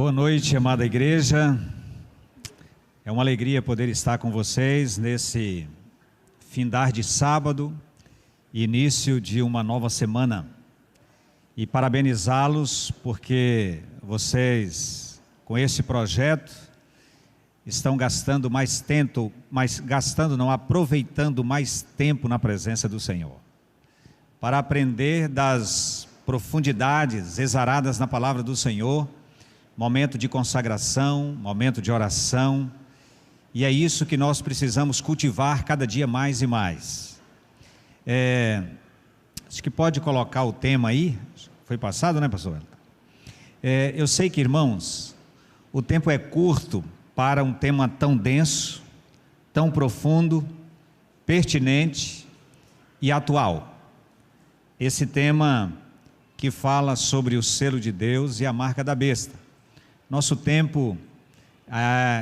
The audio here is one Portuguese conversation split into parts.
Boa noite, amada igreja. É uma alegria poder estar com vocês nesse findar de sábado, início de uma nova semana. E parabenizá-los porque vocês, com esse projeto, estão gastando mais tempo, aproveitando mais tempo na presença do Senhor, para aprender das profundidades exaradas na palavra do Senhor, momento de consagração, momento de oração, e é isso que nós precisamos cultivar cada dia mais e mais. Acho que pode colocar o tema aí, foi passado, né, pastor? Eu sei que, irmãos, o tempo é curto para um tema tão denso, tão profundo, pertinente e atual. Esse tema que fala sobre o selo de Deus e a marca da besta. Nosso tempo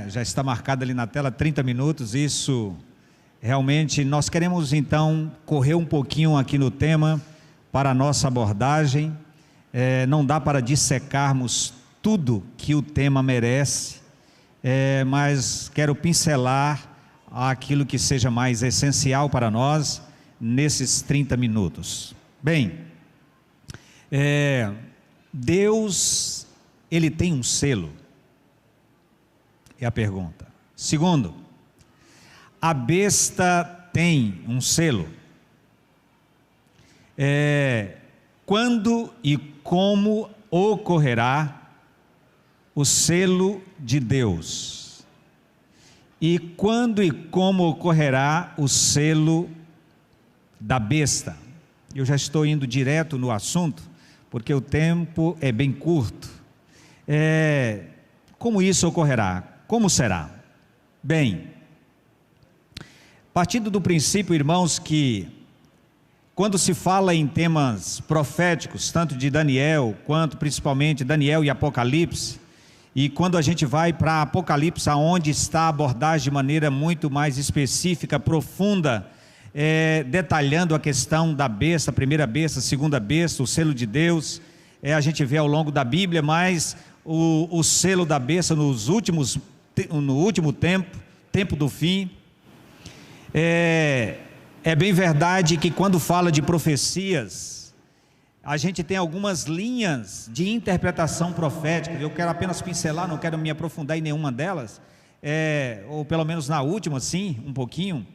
já está marcado ali na tela, 30 minutos, isso realmente, nós queremos então correr um pouquinho aqui no tema para a nossa abordagem. Não dá para dissecarmos tudo que o tema merece, mas quero pincelar aquilo que seja mais essencial para nós nesses 30 minutos. Bem, Deus, Ele tem um selo? É a pergunta. Segundo, a besta tem um selo? Quando e como ocorrerá o selo de Deus? E quando e como ocorrerá o selo da besta? Eu já estou indo direto no assunto, porque o tempo é bem curto. Como isso ocorrerá? Como será? Bem, partindo do princípio, irmãos, que quando se fala em temas proféticos, tanto de Daniel, quanto principalmente Daniel e Apocalipse, e quando a gente vai para Apocalipse, onde está a abordagem de maneira muito mais específica, profunda, detalhando a questão da besta, primeira besta, segunda besta, o selo de Deus, a gente vê ao longo da Bíblia, mas o selo da besta no último tempo do fim. É bem verdade que quando fala de profecias, a gente tem algumas linhas de interpretação profética. Eu quero apenas pincelar, não quero me aprofundar em nenhuma delas, ou pelo menos na última, sim, um pouquinho.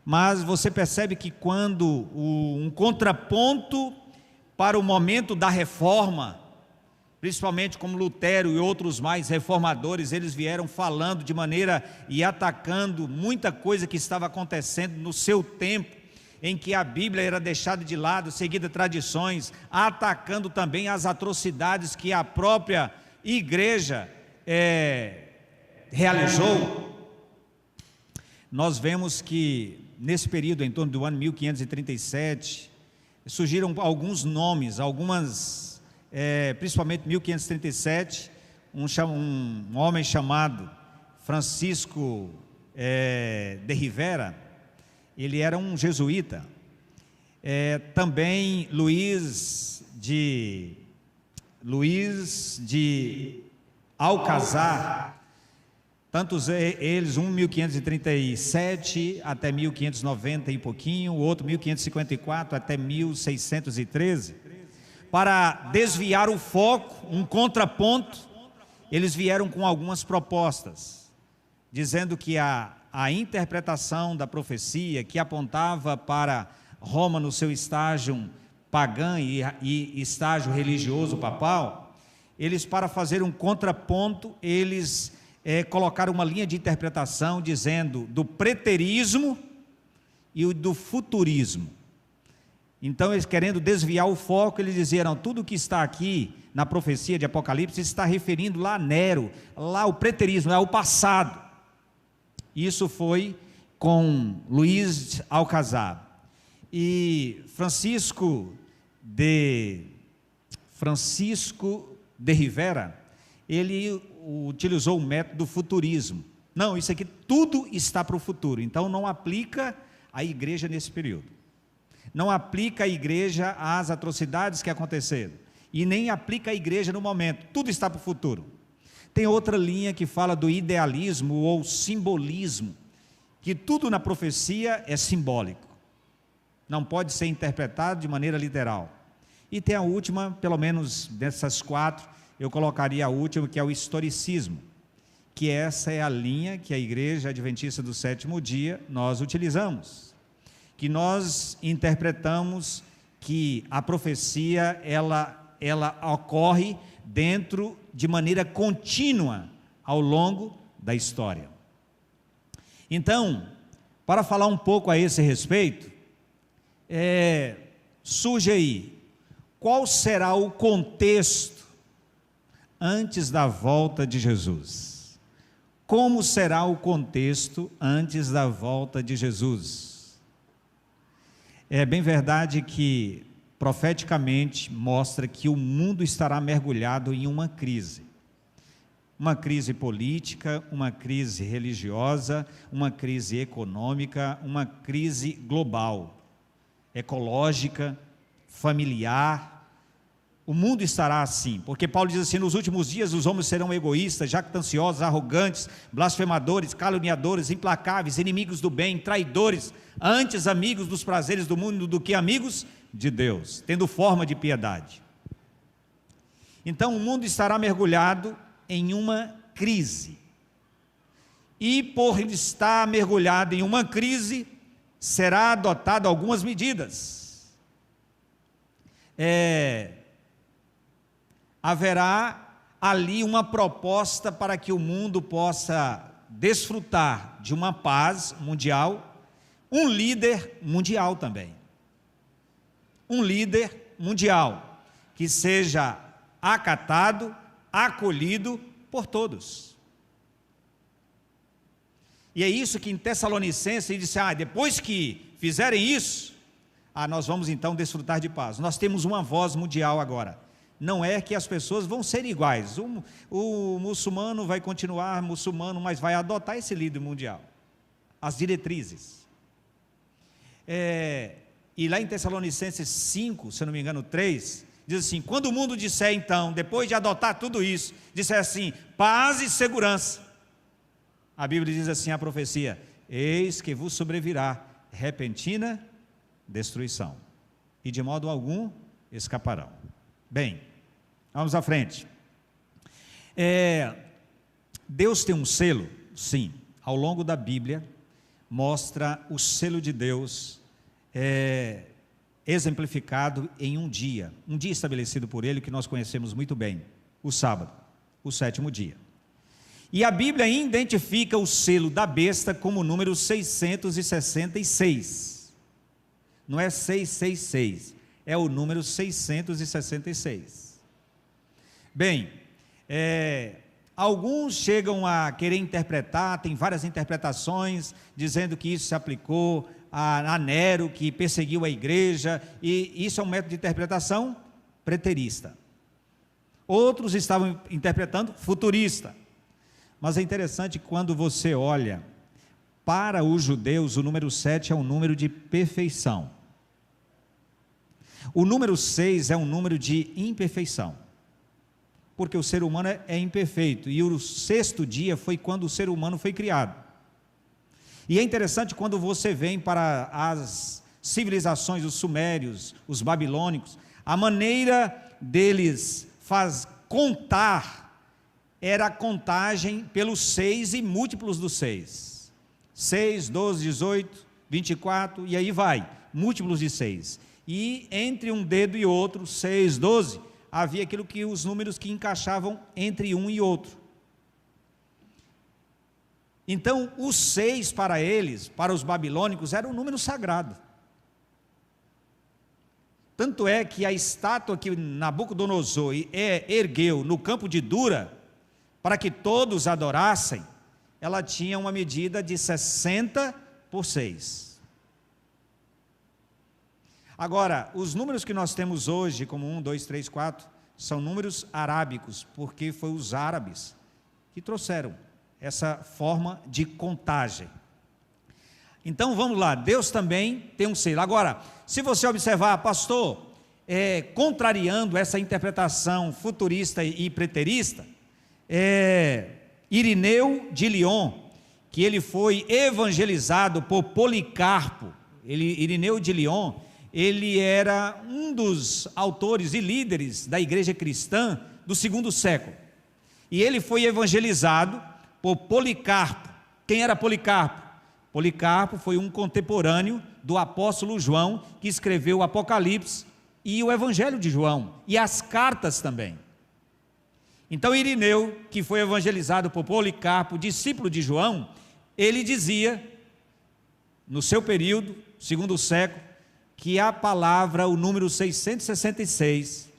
Mas você percebe que quando um contraponto para o momento da reforma, principalmente como Lutero e outros mais reformadores, eles vieram falando de maneira e atacando muita coisa que estava acontecendo no seu tempo, em que a Bíblia era deixada de lado, seguida tradições, atacando também as atrocidades que a própria igreja realizou. Nós vemos que nesse período, em torno do ano 1537, surgiram alguns nomes, principalmente 1537, um homem chamado Francisco de Rivera, ele era um jesuíta. Também Luís de Alcazar, tantos eles, um 1537 até 1590 e pouquinho, o outro 1554 até 1613, para desviar o foco, um contraponto, eles vieram com algumas propostas, dizendo que a interpretação da profecia, que apontava para Roma no seu estágio pagã e estágio religioso papal, eles, para fazer um contraponto, eles colocaram uma linha de interpretação dizendo do preterismo e do futurismo. Então, eles, querendo desviar o foco, eles diziam: tudo que está aqui na profecia de Apocalipse está referindo lá a Nero, lá o preterismo, é o passado. Isso foi com Luís Alcazar. E Francisco de Rivera, ele utilizou o método futurismo. Não, isso aqui tudo está para o futuro, então não aplica à igreja nesse período. Não aplica à igreja às atrocidades que aconteceram, e nem aplica à igreja no momento, tudo está para o futuro. Tem outra linha que fala do idealismo ou simbolismo, que tudo na profecia é simbólico, não pode ser interpretado de maneira literal. E tem a última, pelo menos dessas quatro, eu colocaria a última, que é o historicismo, que essa é a linha que a Igreja Adventista do Sétimo Dia nós utilizamos, que nós interpretamos que a profecia ela ocorre dentro de maneira contínua ao longo da história. Então, para falar um pouco a esse respeito, surge aí, qual será o contexto antes da volta de Jesus? Como será o contexto antes da volta de Jesus? É bem verdade que profeticamente mostra que o mundo estará mergulhado em uma crise política, uma crise religiosa, uma crise econômica, uma crise global, ecológica, familiar. O mundo estará assim, porque Paulo diz assim: nos últimos dias os homens serão egoístas, jactanciosos, arrogantes, blasfemadores, caluniadores, implacáveis, inimigos do bem, traidores, antes amigos dos prazeres do mundo do que amigos de Deus, tendo forma de piedade. Então o mundo estará mergulhado em uma crise, e por estar mergulhado em uma crise, será adotado algumas medidas. Haverá ali uma proposta para que o mundo possa desfrutar de uma paz mundial, um líder mundial também. Um líder mundial que seja acatado, acolhido por todos. E é isso que em Tessalonicenses ele disse: depois que fizerem isso, nós vamos então desfrutar de paz. Nós temos uma voz mundial agora. Não é que as pessoas vão ser iguais. O muçulmano vai continuar muçulmano, mas vai adotar esse líder mundial, as diretrizes. E lá em Tessalonicenses 5, se não me engano 3, diz assim: quando o mundo disser então, depois de adotar tudo isso, disser assim, paz e segurança, a Bíblia diz assim, a profecia: eis que vos sobrevirá repentina destruição, e de modo algum escaparão. Bem, vamos à frente. Deus tem um selo? Sim. Ao longo da Bíblia, mostra o selo de Deus exemplificado em um dia estabelecido por Ele, que nós conhecemos muito bem, o sábado, o sétimo dia. E a Bíblia identifica o selo da besta como o número 666. Não é 666, é o número 666. Bem, alguns chegam a querer interpretar, tem várias interpretações, dizendo que isso se aplicou a Nero, que perseguiu a igreja, e isso é um método de interpretação preterista. Outros estavam interpretando futurista. Mas é interessante que quando você olha, para os judeus, o número 7 é um número de perfeição. O número 6 é um número de imperfeição, porque o ser humano é imperfeito, e o sexto dia foi quando o ser humano foi criado. E é interessante quando você vem para as civilizações, os sumérios, os babilônicos, a maneira deles contar era a contagem pelos 6 e múltiplos do 6. 6, 12, 18, 24, e aí vai, múltiplos de 6. E entre um dedo e outro, 6, 12, havia aquilo que os números que encaixavam entre um e outro. Então, o 6 para eles, para os babilônicos, era um número sagrado. Tanto é que a estátua que Nabucodonosor ergueu no campo de Dura, para que todos adorassem, ela tinha uma medida de 60 por 6. Agora, os números que nós temos hoje, como 1, 2, 3, 4, são números arábicos, porque foi os árabes que trouxeram essa forma de contagem. Então vamos lá, Deus também tem um selo. Agora, se você observar, pastor, contrariando essa interpretação futurista e preterista, Irineu de Lyon, que ele foi evangelizado por Policarpo. Irineu de Lyon, ele era um dos autores e líderes da igreja cristã do segundo século. E ele foi evangelizado por Policarpo. Quem era Policarpo? Policarpo foi um contemporâneo do apóstolo João, que escreveu o Apocalipse e o Evangelho de João, e as cartas também. Então Irineu, que foi evangelizado por Policarpo, discípulo de João, ele dizia, no seu período, segundo século, que a palavra, o número 666,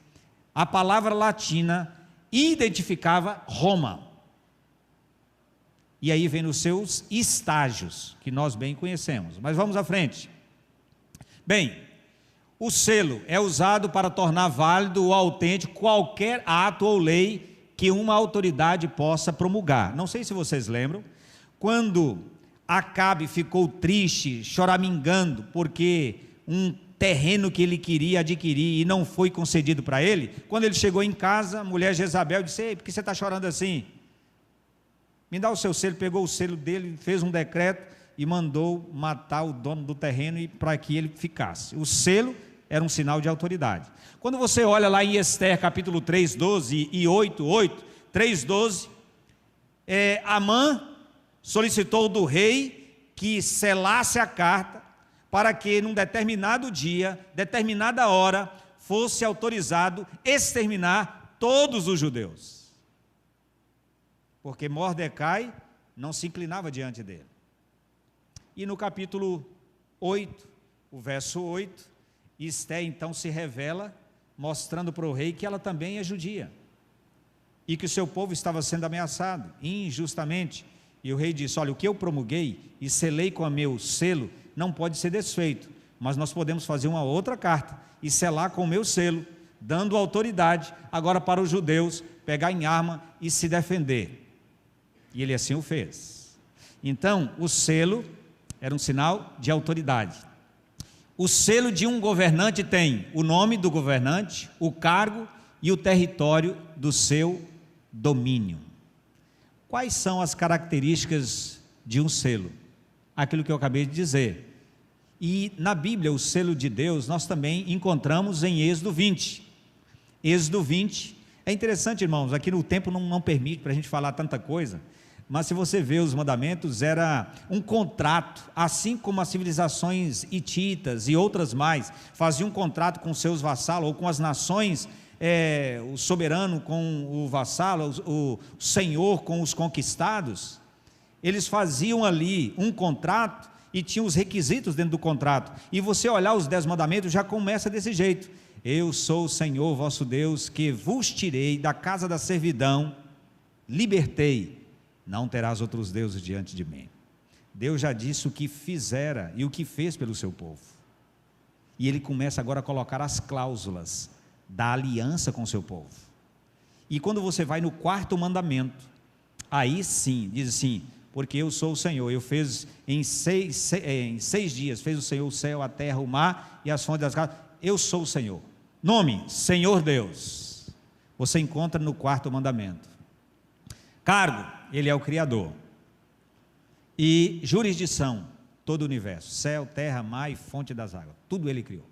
a palavra latina, identificava Roma. E aí vem nos seus estágios, que nós bem conhecemos. Mas vamos à frente. Bem, o selo é usado para tornar válido ou autêntico qualquer ato ou lei que uma autoridade possa promulgar. Não sei se vocês lembram, quando Acabe ficou triste, choramingando, porque um terreno que ele queria adquirir e não foi concedido para ele, quando ele chegou em casa, a mulher Jezabel disse: ei, por que você está chorando assim? Me dá o seu selo. Pegou o selo dele, fez um decreto e mandou matar o dono do terreno para que ele ficasse. O selo era um sinal de autoridade. Quando você olha lá em Ester, capítulo 3, 12 e 8, 3, 12, Amã solicitou do rei que selasse a carta para que num determinado dia, determinada hora, fosse autorizado exterminar todos os judeus. Porque Mordecai não se inclinava diante dele. E no capítulo 8, o verso 8, Ester então se revela, mostrando para o rei que ela também é judia, e que o seu povo estava sendo ameaçado, injustamente. E o rei disse: olha, o que eu promulguei e selei com o meu selo, não pode ser desfeito, mas nós podemos fazer uma outra carta, e selar com o meu selo, dando autoridade, agora para os judeus, pegar em arma e se defender. E ele assim o fez. Então, o selo era um sinal de autoridade. O selo de um governante tem o nome do governante, o cargo e o território do seu domínio. Quais são as características de um selo? Aquilo que eu acabei de dizer. E na Bíblia, o selo de Deus, nós também encontramos em Êxodo 20. Êxodo 20, é interessante, irmãos, aqui no tempo não permite para a gente falar tanta coisa, mas se você vê os mandamentos, era um contrato, assim como as civilizações hititas e outras mais, faziam um contrato com seus vassalos, ou com as nações, o soberano com o vassalo, o senhor com os conquistados. Eles faziam ali um contrato e tinham os requisitos dentro do contrato, e você olhar os 10 mandamentos, já começa desse jeito: eu sou o Senhor vosso Deus, que vos tirei da casa da servidão, libertei, não terás outros deuses diante de mim. Deus já disse o que fizera e o que fez pelo seu povo, e ele começa agora a colocar as cláusulas da aliança com o seu povo. E quando você vai no 4º mandamento, aí sim, diz assim: porque eu sou o Senhor, eu fiz em seis dias, fez o Senhor o céu, a terra, o mar e as fontes das casas. Eu sou o Senhor. Nome: Senhor Deus. Você encontra no 4º mandamento. Cargo: ele é o Criador. E jurisdição: todo o universo, céu, terra, mar e fonte das águas, tudo ele criou.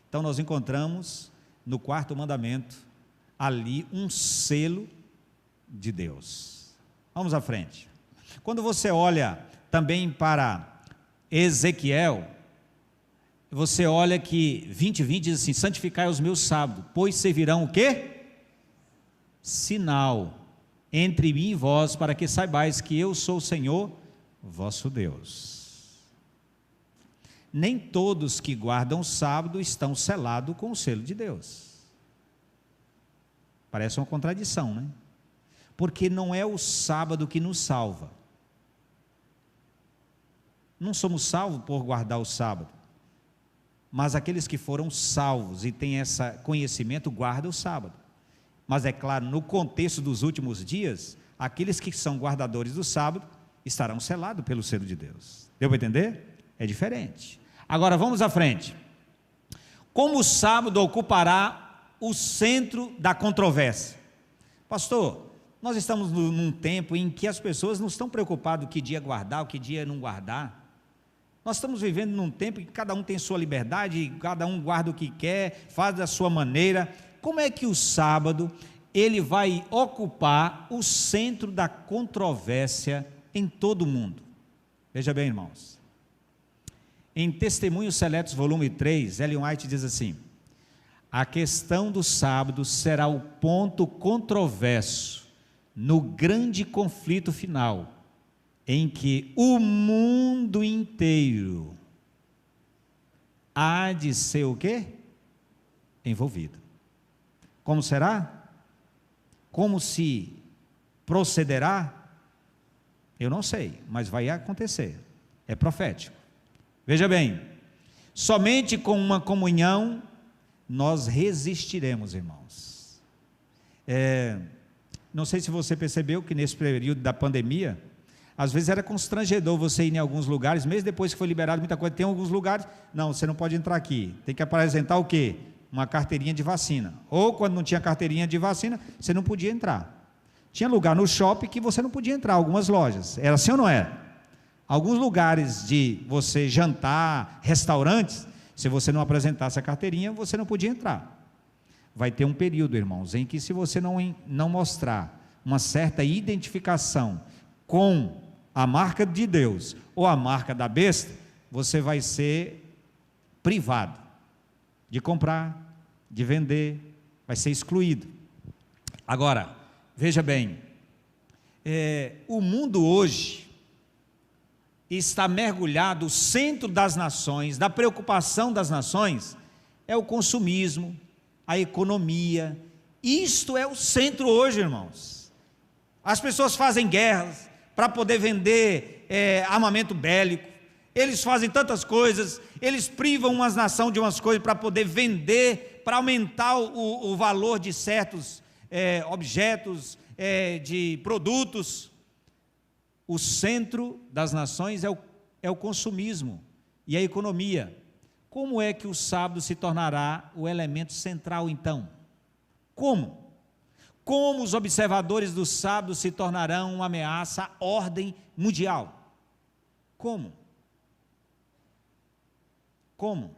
Então nós encontramos no 4º mandamento ali um selo de Deus. Vamos à frente. Quando você olha também para Ezequiel, você olha que 20:20 diz assim: santificai os meus sábados, pois servirão o quê? Sinal entre mim e vós, para que saibais que eu sou o Senhor vosso Deus. Nem todos que guardam o sábado estão selados com o selo de Deus. Parece uma contradição, né? Porque não é o sábado que nos salva. Não somos salvos por guardar o sábado, mas aqueles que foram salvos e têm esse conhecimento guardam o sábado. Mas é claro, no contexto dos últimos dias, aqueles que são guardadores do sábado estarão selados pelo selo de Deus. Deu para entender? É diferente. Agora vamos à frente. Como o sábado ocupará o centro da controvérsia? Pastor, Nós estamos num tempo em que as pessoas não estão preocupadas que dia guardar, o que dia não guardar. Nós estamos vivendo num tempo em que cada um tem sua liberdade, cada um guarda o que quer, faz da sua maneira. Como é que o sábado ele vai ocupar o centro da controvérsia em todo o mundo? Veja bem, irmãos. Em Testemunhos Seletos, volume 3, Ellen White diz assim: a questão do sábado será o ponto controverso no grande conflito final, em que o mundo inteiro há de ser o quê? Envolvido. Como será? Como se procederá? Eu não sei, mas vai acontecer. É profético. Veja bem, somente com uma comunhão nós resistiremos, irmãos. Não sei se você percebeu que nesse período da pandemia, às vezes era constrangedor você ir em alguns lugares, mesmo depois que foi liberado muita coisa, tem alguns lugares, não, você não pode entrar aqui, tem que apresentar o quê? Uma carteirinha de vacina, ou quando não tinha carteirinha de vacina, você não podia entrar. Tinha lugar no shopping que você não podia entrar, algumas lojas, era assim ou não era? Alguns lugares de você jantar, restaurantes, se você não apresentasse a carteirinha, você não podia entrar. Vai ter um período, irmãos, em que se você não mostrar uma certa identificação com a marca de Deus ou a marca da besta, você vai ser privado de comprar, de vender, vai ser excluído. Agora, veja bem, o mundo hoje está mergulhado, o centro das nações, da preocupação das nações, é o consumismo, a economia. Isto é o centro hoje, irmãos. As pessoas fazem guerras para poder vender armamento bélico, eles fazem tantas coisas, eles privam umas nações de umas coisas para poder vender, para aumentar o valor de certos objetos, de produtos. O centro das nações é o consumismo e a economia. Como é que o sábado se tornará o elemento central então? Como? Como os observadores do sábado se tornarão uma ameaça à ordem mundial? Como? Como?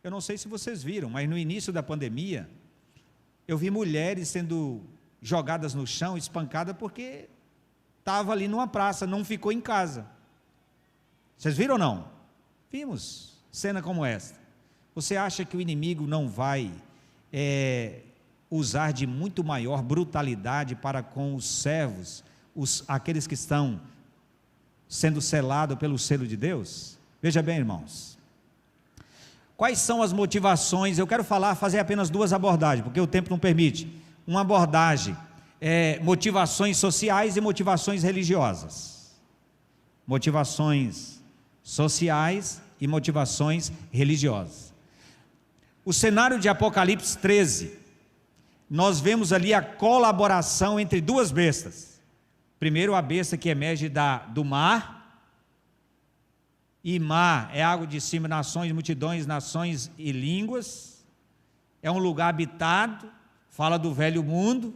Eu não sei se vocês viram, mas no início da pandemia, eu vi mulheres sendo jogadas no chão, espancadas, porque estava ali numa praça, não ficou em casa. Vocês viram ou não? Vimos cena como esta. Você acha que o inimigo não vai usar de muito maior brutalidade para com os servos, aqueles que estão sendo selados pelo selo de Deus? Veja bem, irmãos, quais são as motivações? Eu quero fazer apenas duas abordagens, porque o tempo não permite. Uma abordagem, motivações sociais e motivações religiosas. Motivações sociais e motivações religiosas. O cenário de Apocalipse 13, nós vemos ali a colaboração entre duas bestas. Primeiro, a besta que emerge do mar, e mar é água de cima, nações, multidões, nações e línguas, é um lugar habitado, fala do velho mundo.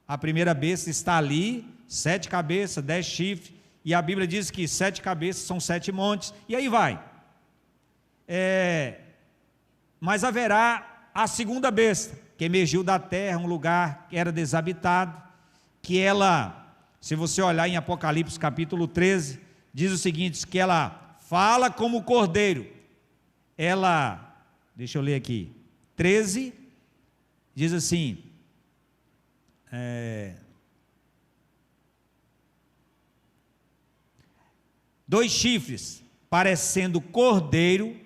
A primeira besta está ali, 7 cabeças, 10 chifres, e a Bíblia diz que 7 cabeças são 7 montes, e aí vai. Mas haverá a segunda besta, que emergiu da terra, um lugar que era desabitado, que ela, se você olhar em Apocalipse capítulo 13, diz o seguinte, que ela fala como cordeiro. Ela, deixa eu ler aqui, 13, diz assim, 2 chifres, parecendo cordeiro,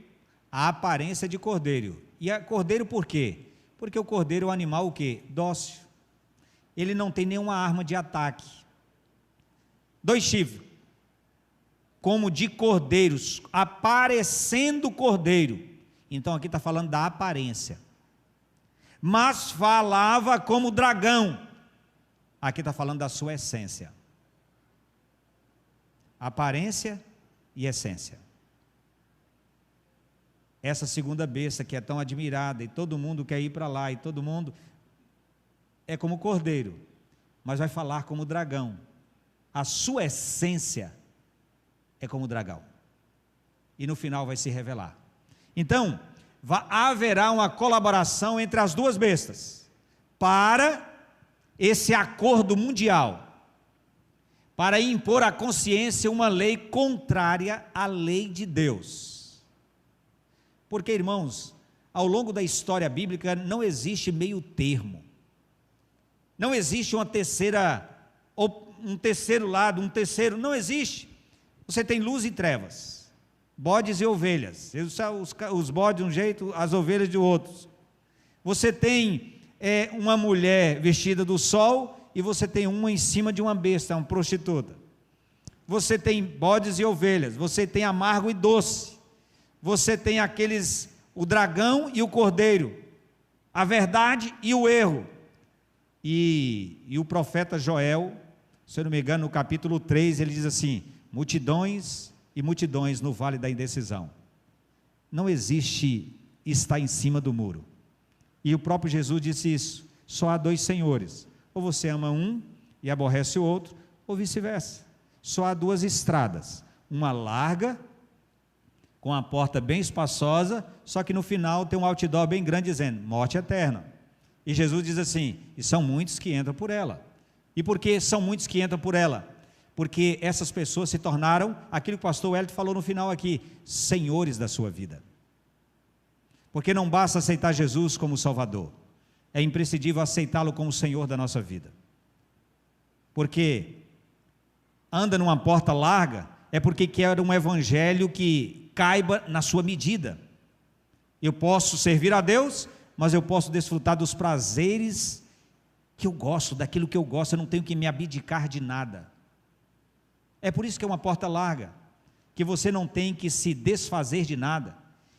a aparência de cordeiro. E cordeiro por quê? Porque o cordeiro é um animal o quê? Dócil. Ele não tem nenhuma arma de ataque. 2 chifres, como de cordeiros, aparecendo cordeiro. Então aqui está falando da aparência. Mas falava como dragão. Aqui está falando da sua essência. Aparência e essência. Essa segunda besta que é tão admirada, e todo mundo quer ir para lá, e todo mundo é como cordeiro, mas vai falar como dragão. A sua essência é como dragão. E no final vai se revelar. Então, haverá uma colaboração entre as duas bestas, para esse acordo mundial, para impor à consciência uma lei contrária à lei de Deus. Porque, irmãos, ao longo da história bíblica não existe meio termo, não existe um terceiro lado, não existe. Você tem luz e trevas, bodes e ovelhas, os bodes de um jeito, as ovelhas de outros. Você tem uma mulher vestida do sol, e você tem uma em cima de uma besta, uma prostituta. Você tem bodes e ovelhas, você tem amargo e doce, você tem o dragão e o cordeiro, a verdade e o erro. E o profeta Joel, se eu não me engano, no capítulo 3, ele diz assim: multidões e multidões no vale da indecisão. Não existe estar em cima do muro. E o próprio Jesus disse isso: só há dois senhores, ou você ama um e aborrece o outro, ou vice-versa. Só há duas estradas, uma larga, com a porta bem espaçosa, só que no final tem um outdoor bem grande dizendo: morte eterna. E Jesus diz assim: e são muitos que entram por ela. E por que são muitos que entram por ela? Porque essas pessoas se tornaram, aquilo que o pastor Wellington falou no final aqui, senhores da sua vida. Porque não basta aceitar Jesus como Salvador, é imprescindível aceitá-lo como Senhor da nossa vida. Porque anda numa porta larga, é porque quer um evangelho que caiba na sua medida. Eu posso servir a Deus, mas eu posso desfrutar dos prazeres que eu gosto, daquilo que eu gosto, eu não tenho que me abdicar de nada. É por isso que é uma porta larga, que você não tem que se desfazer de nada.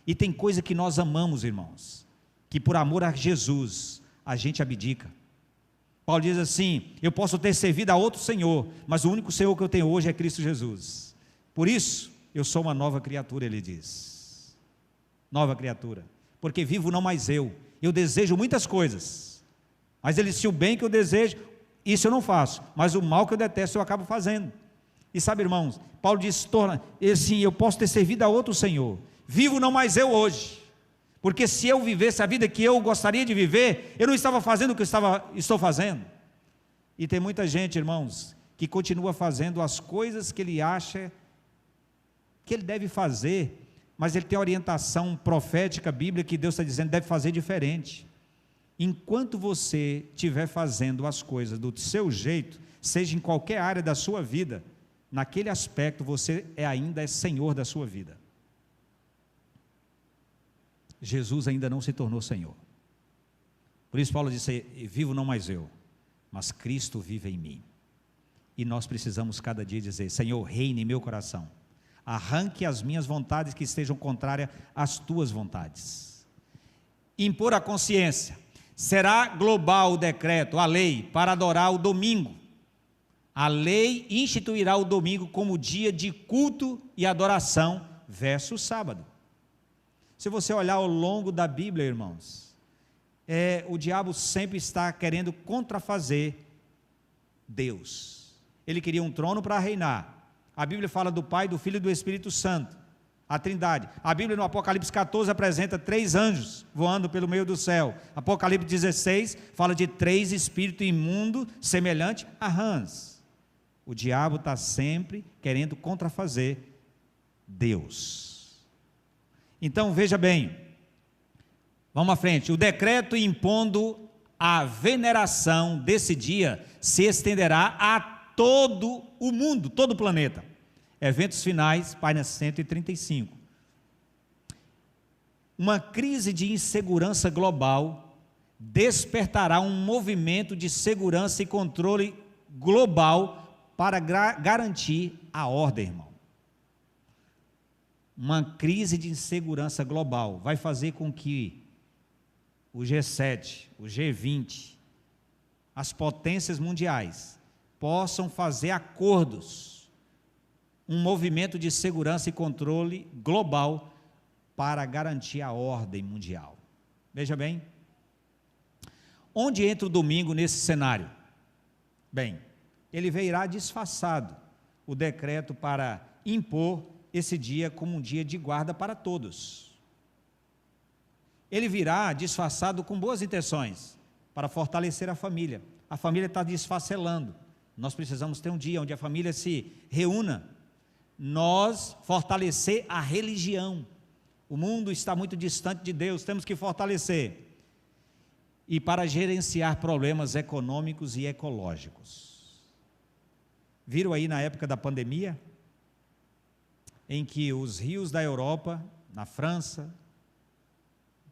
E tem coisa que nós amamos, irmãos, que por amor a Jesus, a gente abdica. Paulo diz assim: eu posso ter servido a outro Senhor, mas o único Senhor que eu tenho hoje é Cristo Jesus. Por isso, eu sou uma nova criatura, ele diz. Nova criatura. Porque vivo não mais eu desejo muitas coisas, mas ele disse: o bem que eu desejo, isso eu não faço, mas o mal que eu detesto eu acabo fazendo. E sabe, irmãos, Paulo diz assim: eu posso ter servido a outro Senhor, vivo não mais eu hoje, porque se eu vivesse a vida que eu gostaria de viver, eu não estava fazendo o que estou fazendo. E tem muita gente, irmãos, que continua fazendo as coisas que ele acha que ele deve fazer, mas ele tem a orientação profética, bíblica, que Deus está dizendo deve fazer diferente. Enquanto você estiver fazendo as coisas do seu jeito, seja em qualquer área da sua vida, naquele aspecto você ainda é Senhor da sua vida. Jesus ainda não se tornou Senhor. Por isso Paulo disse: vivo não mais eu, mas Cristo vive em mim. E nós precisamos cada dia dizer: Senhor, reine em meu coração, arranque as minhas vontades que estejam contrárias às tuas vontades. Impor a consciência: será global o decreto, a lei, para adorar o domingo. A lei instituirá o domingo como dia de culto e adoração versus sábado. Se você olhar ao longo da Bíblia, irmãos, o diabo sempre está querendo contrafazer Deus. Ele queria um trono para reinar. A Bíblia fala do Pai, do Filho e do Espírito Santo, a Trindade. A Bíblia no Apocalipse 14 apresenta 3 anjos voando pelo meio do céu. Apocalipse 16 fala de 3 espíritos imundos semelhante a rãs. O diabo está sempre querendo contrafazer Deus. Então veja bem, vamos à frente. O decreto impondo a veneração desse dia se estenderá a todo o mundo, todo o planeta. Eventos finais, página 135. Uma crise de insegurança global despertará um movimento de segurança e controle global para garantir a ordem, irmão. Uma crise de insegurança global vai fazer com que o G7, o G20, as potências mundiais possam fazer acordos, um movimento de segurança e controle global para garantir a ordem mundial. Veja bem, onde entra o domingo nesse cenário? Bem, ele virá disfarçado, o decreto para impor esse dia como um dia de guarda para todos. Ele virá disfarçado com boas intenções, para fortalecer a família. A família está desfacelando. Nós precisamos ter um dia onde a família se reúna. Nós fortalecer a religião. O mundo está muito distante de Deus, temos que fortalecer. E para gerenciar problemas econômicos e ecológicos. Viram aí na época da pandemia, em que os rios da Europa, na França,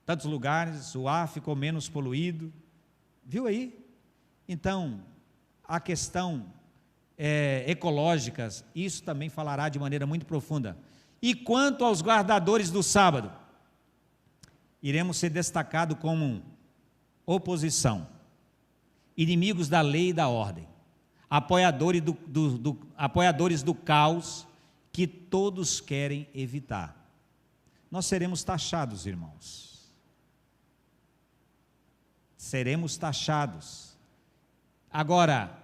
tantos lugares, o ar ficou menos poluído. Viu aí? Então, a questão ecológicas, isso também falará de maneira muito profunda. E quanto aos guardadores do sábado, iremos ser destacados como oposição, inimigos da lei e da ordem, apoiadores do caos que todos querem evitar. Nós seremos taxados, irmãos. Seremos taxados. Agora,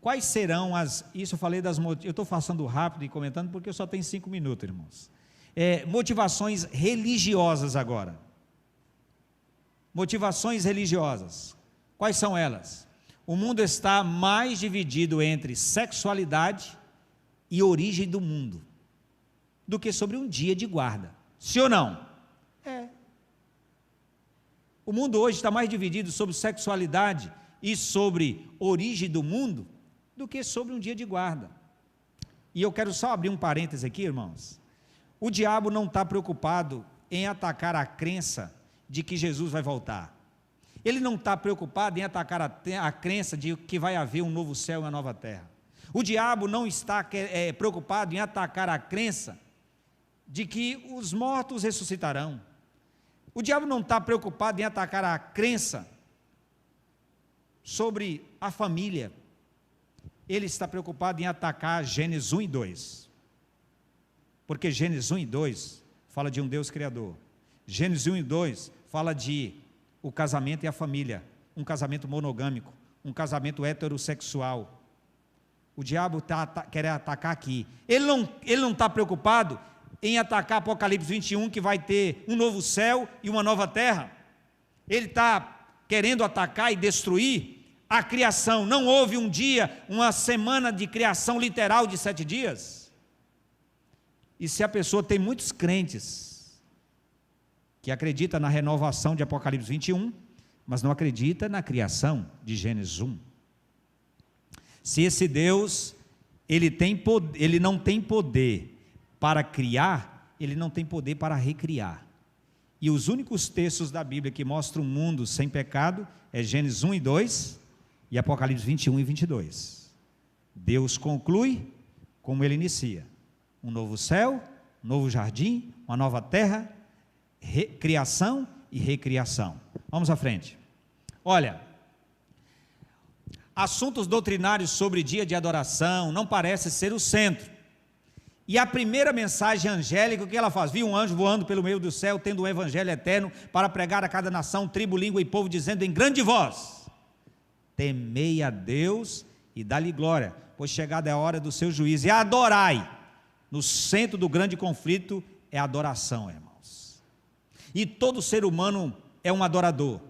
quais serão isso eu falei eu estou passando rápido e comentando porque eu só tenho 5 minutos, irmãos. Motivações religiosas agora. Motivações religiosas. Quais são elas? O mundo está mais dividido entre sexualidade e origem do mundo, do que sobre um dia de guarda. Sim ou não? O mundo hoje está mais dividido sobre sexualidade e sobre origem do mundo do que sobre um dia de guarda. E eu quero só abrir um parêntese aqui, irmãos. O diabo não está preocupado em atacar a crença de que Jesus vai voltar. Ele não está preocupado em atacar a crença de que vai haver um novo céu e uma nova terra. O diabo não está preocupado em atacar a crença de que os mortos ressuscitarão. O diabo não está preocupado em atacar a crença sobre a família. Ele está preocupado em atacar Gênesis 1 e 2. Porque Gênesis 1 e 2 fala de um Deus criador. Gênesis 1 e 2 fala de o casamento e a família, um casamento monogâmico, um casamento heterossexual. O diabo quer atacar aqui. Ele não está preocupado em atacar Apocalipse 21, que vai ter um novo céu e uma nova terra. Ele está querendo atacar e destruir a criação. Não houve um dia, uma semana de criação literal de 7 dias. E se a pessoa tem muitos crentes que acredita na renovação de Apocalipse 21, mas não acredita na criação de Gênesis 1. Se esse Deus, ele não tem poder para criar, ele não tem poder para recriar. E os únicos textos da Bíblia que mostram um mundo sem pecado é Gênesis 1 e 2 e Apocalipse 21 e 22. Deus conclui como ele inicia: um novo céu, um novo jardim, uma nova terra, criação e recriação. Vamos à frente. Olha, assuntos doutrinários sobre dia de adoração não parece ser o centro. E a primeira mensagem angélica, o que ela faz? Viu um anjo voando pelo meio do céu, tendo um evangelho eterno para pregar a cada nação, tribo, língua e povo, dizendo em grande voz: temei a Deus e dá-lhe glória, pois chegada é a hora do seu juízo, e adorai. No centro do grande conflito é a adoração, irmãos. E todo ser humano é um adorador.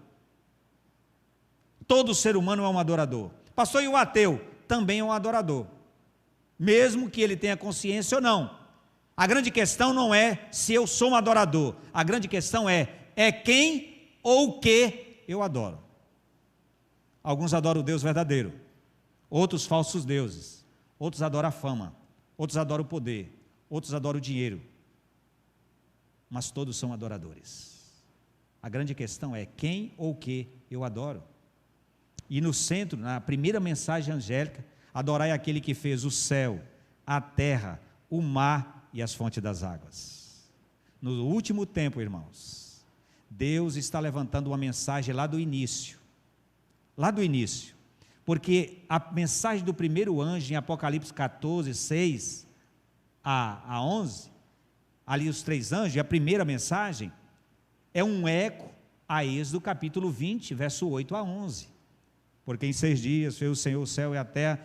Todo ser humano é um adorador. Pastor, e o ateu? Também é um adorador. Mesmo que ele tenha consciência ou não. A grande questão não é se eu sou um adorador. A grande questão é quem ou o que eu adoro. Alguns adoram o Deus verdadeiro, outros falsos deuses, outros adoram a fama, outros adoram o poder, outros adoram o dinheiro. Mas todos são adoradores. A grande questão é quem ou o que eu adoro. E no centro, na primeira mensagem angélica, adorai aquele que fez o céu, a terra, o mar e as fontes das águas. No último tempo, irmãos, Deus está levantando uma mensagem lá do início, porque a mensagem do primeiro anjo em Apocalipse 14, 6 a 11, ali os 3 anjos, e a primeira mensagem é um eco a Êxodo capítulo 20, verso 8 a 11. Porque em 6 dias fez o Senhor o céu e a terra,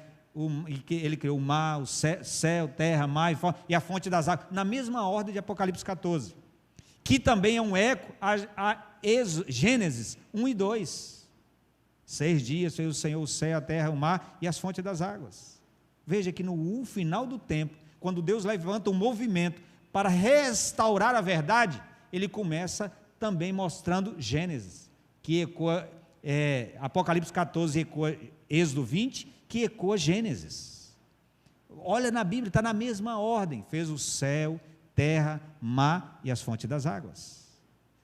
ele criou o mar, o céu, terra, mar e a fonte das águas, na mesma ordem de Apocalipse 14, que também é um eco a Gênesis 1 e 2. 6 dias fez o Senhor o céu, a terra, o mar e as fontes das águas. Veja que no final do tempo, quando Deus levanta um movimento para restaurar a verdade, ele começa também mostrando Gênesis, que ecoa Apocalipse 14 ecoa Êxodo 20, que ecoa Gênesis. Olha na Bíblia, está na mesma ordem, fez o céu, terra, mar e as fontes das águas.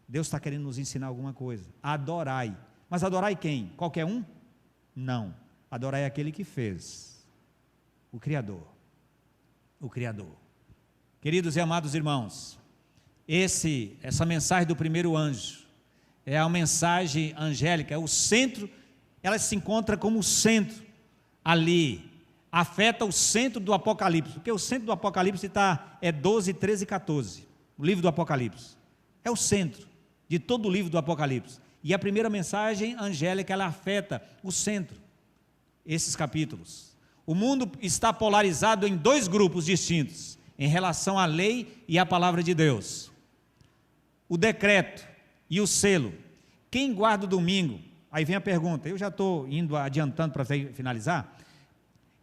Deus está querendo nos ensinar alguma coisa. Adorai. Mas adorai quem? Qualquer um? Não. Adorai aquele que fez. O Criador. O Criador. Queridos e amados irmãos, essa mensagem do primeiro anjo é a mensagem angélica, é o centro, ela se encontra como o centro ali, afeta o centro do Apocalipse, porque o centro do Apocalipse é 12, 13 e 14, o livro do Apocalipse, é o centro de todo o livro do Apocalipse, e a primeira mensagem angélica, ela afeta o centro, esses capítulos. O mundo está polarizado em 2 grupos distintos, em relação à lei e à palavra de Deus, o decreto e o selo. Quem guarda o domingo? Aí vem a pergunta, eu já estou indo adiantando para finalizar.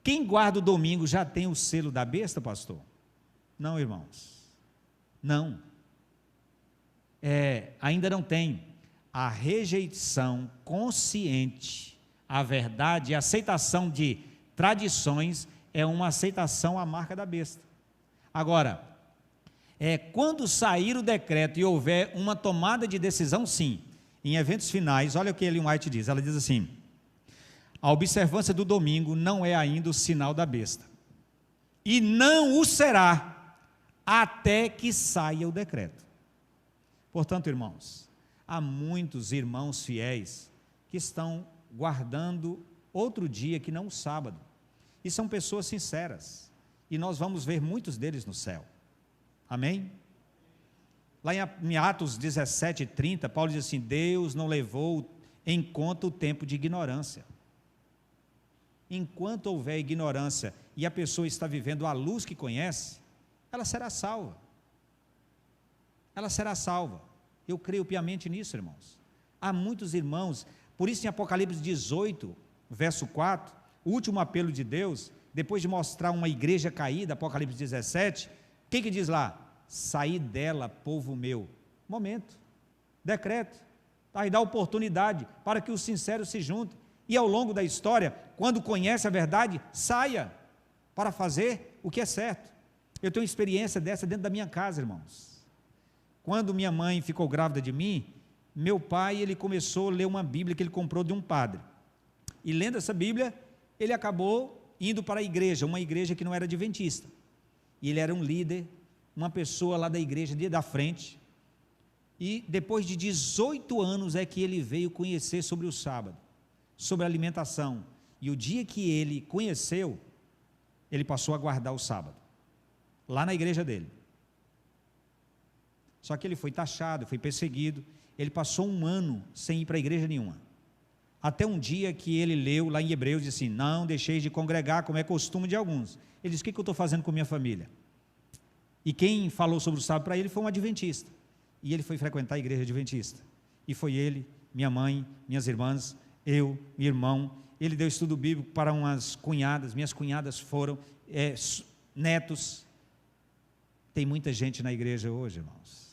Quem guarda o domingo já tem o selo da besta, pastor? Não, irmãos, não, ainda não tem. A rejeição consciente à verdade, a aceitação de tradições é uma aceitação à marca da besta. Agora, quando sair o decreto e houver uma tomada de decisão, sim, em eventos finais, olha o que Ellen White diz, ela diz assim: a observância do domingo não é ainda o sinal da besta, e não o será, até que saia o decreto. Portanto, irmãos, há muitos irmãos fiéis que estão guardando outro dia que não o sábado, e são pessoas sinceras, e nós vamos ver muitos deles no céu, amém? Lá em Atos 17, 30, Paulo diz assim: Deus não levou em conta o tempo de ignorância. Enquanto houver ignorância e a pessoa está vivendo a luz que conhece, ela será salva. Ela será salva. Eu creio piamente nisso, irmãos. Há muitos irmãos, por isso em Apocalipse 18, verso 4, o último apelo de Deus, depois de mostrar uma igreja caída, Apocalipse 17, o que diz lá? Saí dela, povo meu. Momento, decreto, aí dá oportunidade para que os sinceros se juntem, e ao longo da história, quando conhece a verdade, saia para fazer o que é certo. Eu tenho experiência dessa dentro da minha casa, irmãos. Quando minha mãe ficou grávida de mim, meu pai, ele começou a ler uma Bíblia que ele comprou de um padre, e lendo essa Bíblia, ele acabou indo para a igreja, uma igreja que não era adventista, e ele era um líder, uma pessoa lá da igreja, da frente, e depois de 18 anos é que ele veio conhecer sobre o sábado, sobre a alimentação, e o dia que ele conheceu, ele passou a guardar o sábado, lá na igreja dele. Só que ele foi taxado, foi perseguido, ele passou 1 ano sem ir para a igreja nenhuma, até um dia que ele leu lá em Hebreus, disse assim: não deixeis de congregar, como é costume de alguns. Ele disse: o que eu estou fazendo com minha família? E quem falou sobre o sábado para ele foi um adventista, e ele foi frequentar a igreja adventista, e foi ele, minha mãe, minhas irmãs, eu, meu irmão. Ele deu estudo bíblico para umas cunhadas, minhas cunhadas foram, netos. Tem muita gente na igreja hoje, irmãos.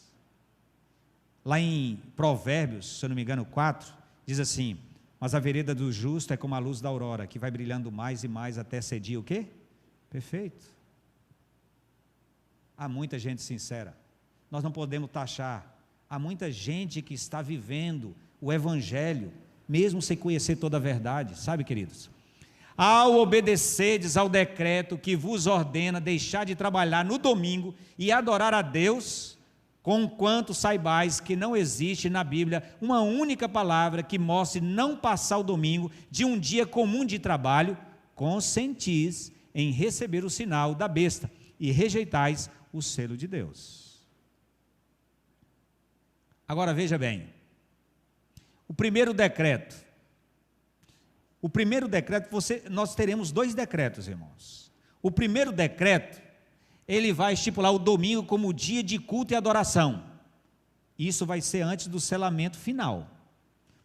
Lá em Provérbios, se eu não me engano, 4, diz assim: mas a vereda do justo é como a luz da aurora, que vai brilhando mais e mais até ser dia o quê? Perfeito. Há muita gente sincera, nós não podemos taxar. Há muita gente que está vivendo o evangelho, mesmo sem conhecer toda a verdade, sabe, queridos? Ao obedecerdes ao decreto que vos ordena deixar de trabalhar no domingo e adorar a Deus, conquanto saibais que não existe na Bíblia uma única palavra que mostre não passar o domingo de um dia comum de trabalho, consentis em receber o sinal da besta e rejeitais o selo de Deus. Agora veja bem, o primeiro decreto, O primeiro decreto, nós teremos 2 decretos, irmãos. O primeiro decreto, ele vai estipular o domingo como dia de culto e adoração. Isso vai ser antes do selamento final,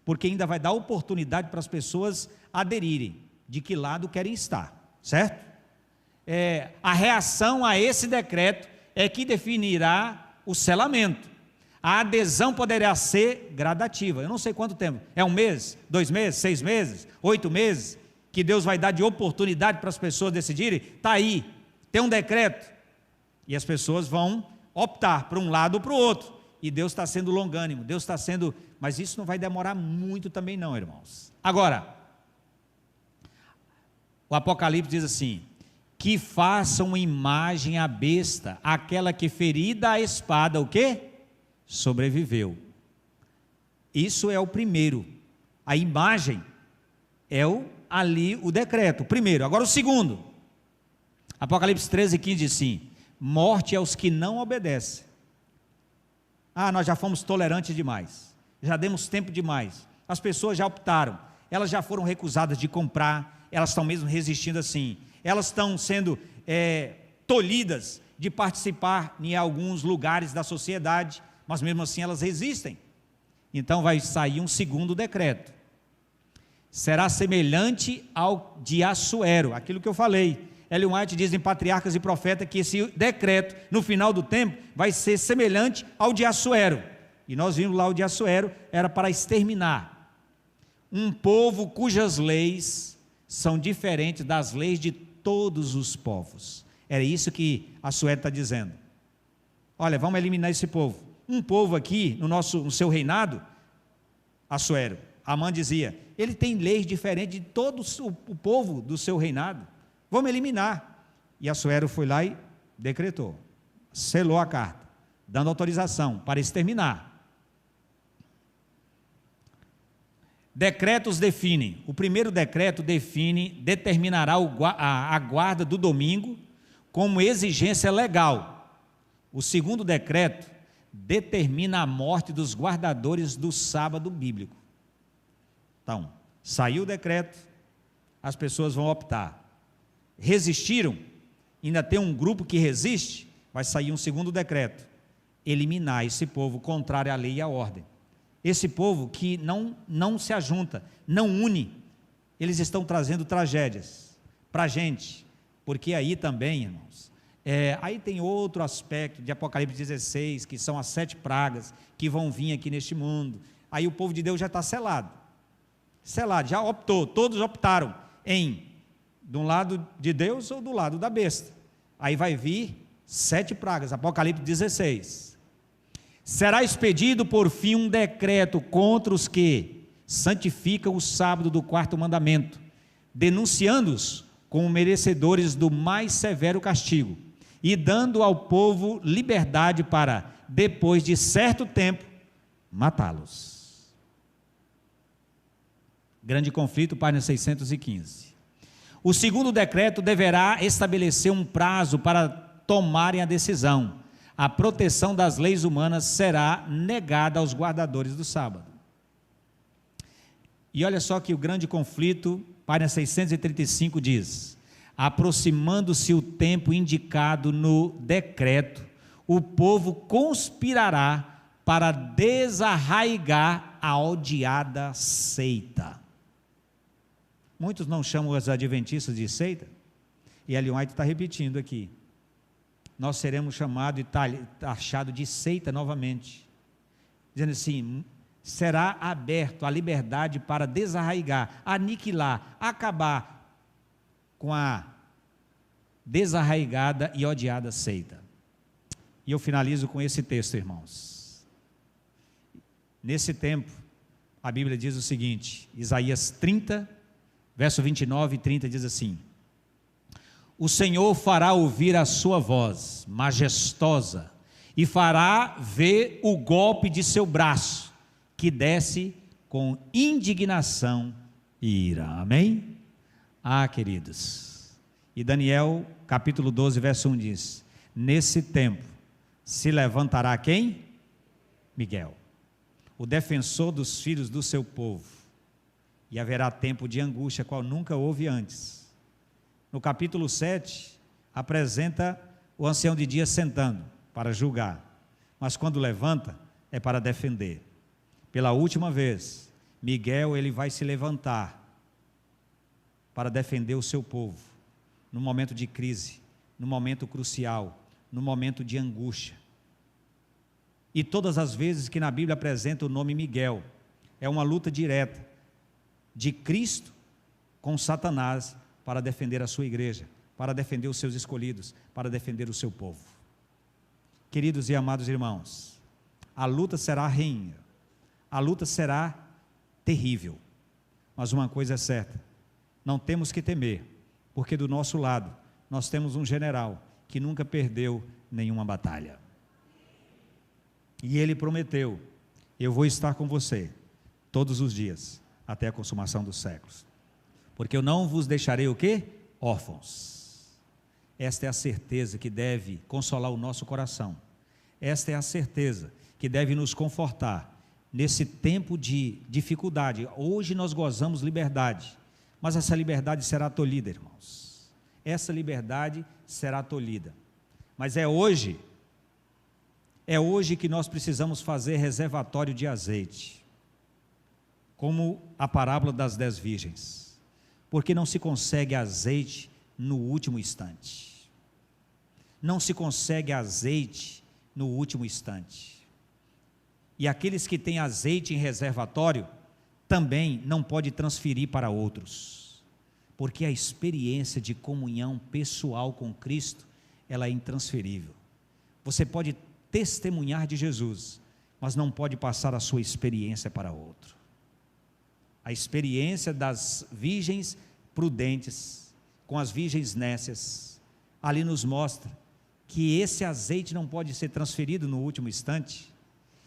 porque ainda vai dar oportunidade para as pessoas aderirem, de que lado querem estar, certo? A reação a esse decreto é que definirá o selamento. A adesão poderá ser gradativa. Eu não sei quanto tempo. É 1 mês, 2 meses, 6 meses, 8 meses, que Deus vai dar de oportunidade para as pessoas decidirem. Está aí, tem um decreto. E as pessoas vão optar para um lado ou para o outro. E Deus está sendo longânimo, Deus está sendo... Mas isso não vai demorar muito também não, irmãos. Agora, o Apocalipse diz assim: que façam imagem à besta, aquela que ferida a espada, o quê? Sobreviveu. Isso é o primeiro. A imagem é ali o decreto, o primeiro. Agora o segundo. Apocalipse 13:15 diz assim: morte aos que não obedecem. Nós já fomos tolerantes demais, já demos tempo demais, as pessoas já optaram, elas já foram recusadas de comprar, elas estão mesmo resistindo assim, elas estão sendo tolhidas de participar em alguns lugares da sociedade, mas mesmo assim elas resistem. Então vai sair um segundo decreto, será semelhante ao de Assuero, aquilo que eu falei. Ellen White diz em Patriarcas e Profetas que esse decreto, no final do tempo, vai ser semelhante ao de Assuero. E nós vimos lá o de Assuero, era para exterminar um povo cujas leis são diferentes das leis de todos os povos. Era isso que Assuero está dizendo. Olha, vamos eliminar esse povo. Um povo aqui, no seu reinado, Assuero, Amã dizia, ele tem leis diferentes de todo o povo do seu reinado. Vamos eliminar. E Assuero foi lá e decretou, selou a carta, dando autorização para exterminar. Decretos definem. O primeiro decreto determinará a guarda do domingo como exigência legal. O segundo decreto determina a morte dos guardadores do sábado bíblico. Então, saiu o decreto, as pessoas vão optar. Resistiram, ainda tem um grupo que resiste, vai sair um segundo decreto, eliminar esse povo contrário à lei e à ordem. Esse povo que não se ajunta, não une, eles estão trazendo tragédias para a gente, porque aí também, irmãos, aí tem outro aspecto de Apocalipse 16, que são as 7 pragas que vão vir aqui neste mundo. Aí o povo de Deus já está selado, já optou, todos optaram de um lado de Deus ou do lado da besta. Aí vai vir 7 pragas, Apocalipse 16. Será expedido por fim um decreto contra os que santificam o sábado do 4º mandamento, denunciando-os como merecedores do mais severo castigo, e dando ao povo liberdade para, depois de certo tempo, matá-los. Grande conflito, página 615. O segundo decreto deverá estabelecer um prazo para tomarem a decisão. A proteção das leis humanas será negada aos guardadores do sábado. E olha só que o grande conflito, página 635 diz: aproximando-se o tempo indicado no decreto, o povo conspirará para desarraigar a odiada seita. Muitos não chamam os adventistas de seita, e Ellen White está repetindo aqui. Nós seremos chamados e taxados de seita novamente, dizendo assim: será aberto a liberdade para desarraigar, aniquilar, acabar com a desarraigada e odiada seita. E eu finalizo com esse texto, irmãos. Nesse tempo, a Bíblia diz o seguinte, Isaías 30, verso 29 e 30 diz assim: o Senhor fará ouvir a sua voz majestosa e fará ver o golpe de seu braço, que desce com indignação e ira. Amém? Queridos. E Daniel, capítulo 12, verso 1 diz: nesse tempo se levantará quem? Miguel, o defensor dos filhos do seu povo, e haverá tempo de angústia, qual nunca houve antes. No capítulo 7, apresenta o ancião de dias sentando para julgar, mas quando levanta, é para defender. Pela última vez, Miguel ele vai se levantar para defender o seu povo, no momento de crise, no momento crucial, no momento de angústia. E todas as vezes que na Bíblia apresenta o nome Miguel, é uma luta direta de Cristo com Satanás para defender a sua igreja, para defender os seus escolhidos, para defender o seu povo. Queridos e amados irmãos, a luta será renha, a luta será terrível, mas uma coisa é certa, não temos que temer, porque do nosso lado nós temos um general que nunca perdeu nenhuma batalha. E ele prometeu: eu vou estar com você todos os dias, até a consumação dos séculos. Porque eu não vos deixarei o quê? Órfãos. Esta é a certeza que deve consolar o nosso coração. Esta é a certeza que deve nos confortar nesse tempo de dificuldade. Hoje nós gozamos liberdade, mas essa liberdade será tolhida, irmãos. Essa liberdade será tolhida. Mas é hoje que nós precisamos fazer reservatório de azeite, como a parábola das 10 virgens, porque não se consegue azeite no último instante, não se consegue azeite no último instante, e aqueles que têm azeite em reservatório, também não pode transferir para outros, porque a experiência de comunhão pessoal com Cristo, ela é intransferível. Você pode testemunhar de Jesus, mas não pode passar a sua experiência para outro. A experiência das virgens prudentes com as virgens nécias, ali nos mostra que esse azeite não pode ser transferido no último instante,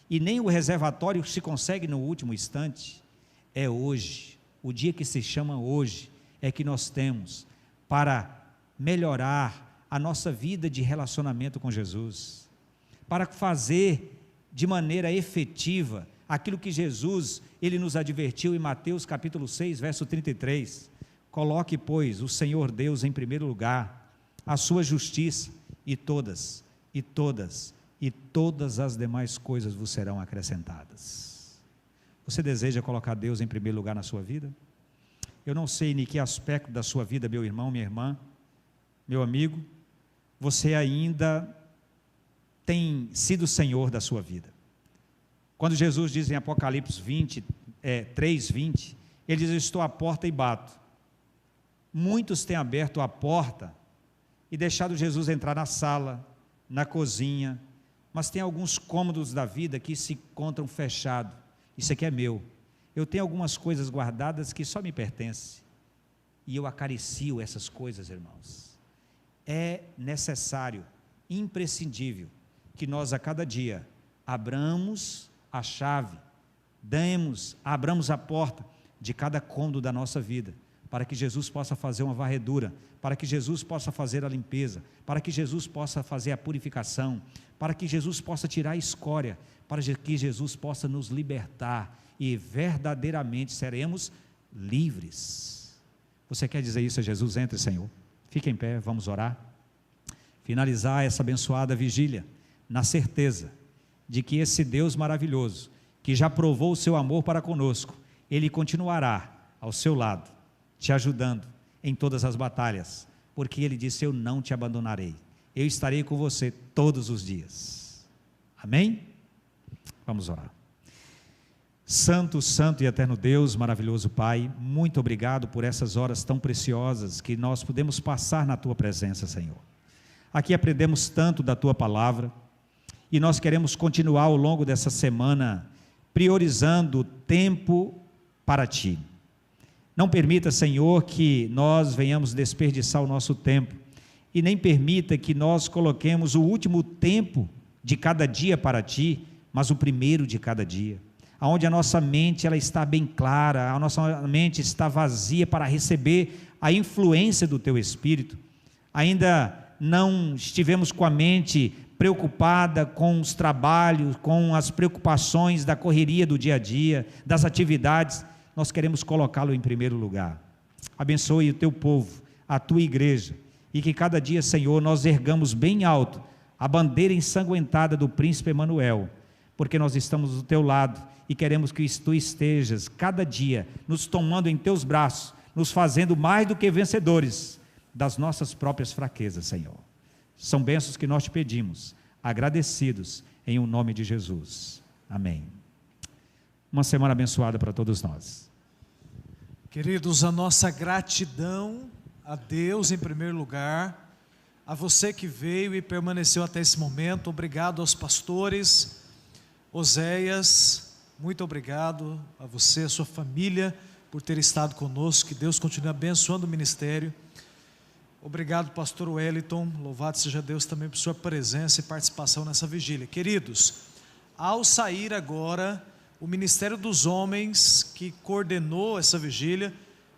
e nem o reservatório se consegue no último instante. É hoje, o dia que se chama hoje, é que nós temos para melhorar a nossa vida de relacionamento com Jesus, para fazer de maneira efetiva aquilo que Jesus, ele nos advertiu em Mateus capítulo 6, verso 33, coloque, pois, o Senhor Deus em primeiro lugar, a sua justiça, e todas as demais coisas vos serão acrescentadas. Você deseja colocar Deus em primeiro lugar na sua vida? Eu não sei em que aspecto da sua vida, meu irmão, minha irmã, meu amigo, você ainda tem sido Senhor da sua vida. Quando Jesus diz em Apocalipse 3:20, ele diz: eu estou à porta e bato. Muitos têm aberto a porta e deixado Jesus entrar na sala, na cozinha, mas tem alguns cômodos da vida que se encontram fechados. Isso aqui é meu. Eu tenho algumas coisas guardadas que só me pertencem, e eu acaricio essas coisas, irmãos. É necessário, imprescindível, que nós a cada dia abramos a chave, abramos a porta de cada cômodo da nossa vida, para que Jesus possa fazer uma varredura, para que Jesus possa fazer a limpeza, para que Jesus possa fazer a purificação, para que Jesus possa tirar a escória, para que Jesus possa nos libertar, e verdadeiramente seremos livres. Você quer dizer isso a Jesus? Entre, Senhor. Fique em pé, vamos orar. Finalizar essa abençoada vigília na certeza de que esse Deus maravilhoso, que já provou o seu amor para conosco, Ele continuará ao seu lado, te ajudando em todas as batalhas, porque Ele disse: eu não te abandonarei, eu estarei com você todos os dias. Amém? Vamos orar. Santo, santo e eterno Deus, maravilhoso Pai, muito obrigado por essas horas tão preciosas que nós podemos passar na Tua presença, Senhor. Aqui aprendemos tanto da Tua palavra, e nós queremos continuar ao longo dessa semana priorizando o tempo para Ti. Não permita, Senhor, que nós venhamos desperdiçar o nosso tempo, e nem permita que nós coloquemos o último tempo de cada dia para Ti, mas o primeiro de cada dia, onde a nossa mente ela está bem clara, a nossa mente está vazia para receber a influência do Teu Espírito. Ainda não estivemos com a mente preocupada com os trabalhos, com as preocupações da correria do dia a dia, das atividades. nós queremos colocá-lo em primeiro lugar. Abençoe o teu povo, a tua igreja, e que cada dia, Senhor, nós ergamos bem alto a bandeira ensanguentada do príncipe Emanuel, porque nós estamos do teu lado e queremos que tu estejas cada dia nos tomando em teus braços, nos fazendo mais do que vencedores das nossas próprias fraquezas, Senhor. São bênçãos que nós te pedimos, agradecidos em o nome de Jesus. Amém. Uma semana abençoada para todos nós. Queridos, a nossa gratidão a Deus em primeiro lugar, a você que veio e permaneceu até esse momento. Obrigado aos pastores. Oséias, muito obrigado a você, a sua família, por ter estado conosco. Que Deus continue abençoando o ministério. Obrigado, pastor Wellington. Louvado seja Deus também por sua presença e participação nessa vigília. Queridos, ao sair agora, o Ministério dos Homens, que coordenou essa vigília,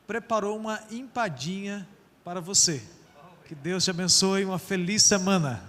preparou uma empadinha para você. Que Deus te abençoe, uma feliz semana.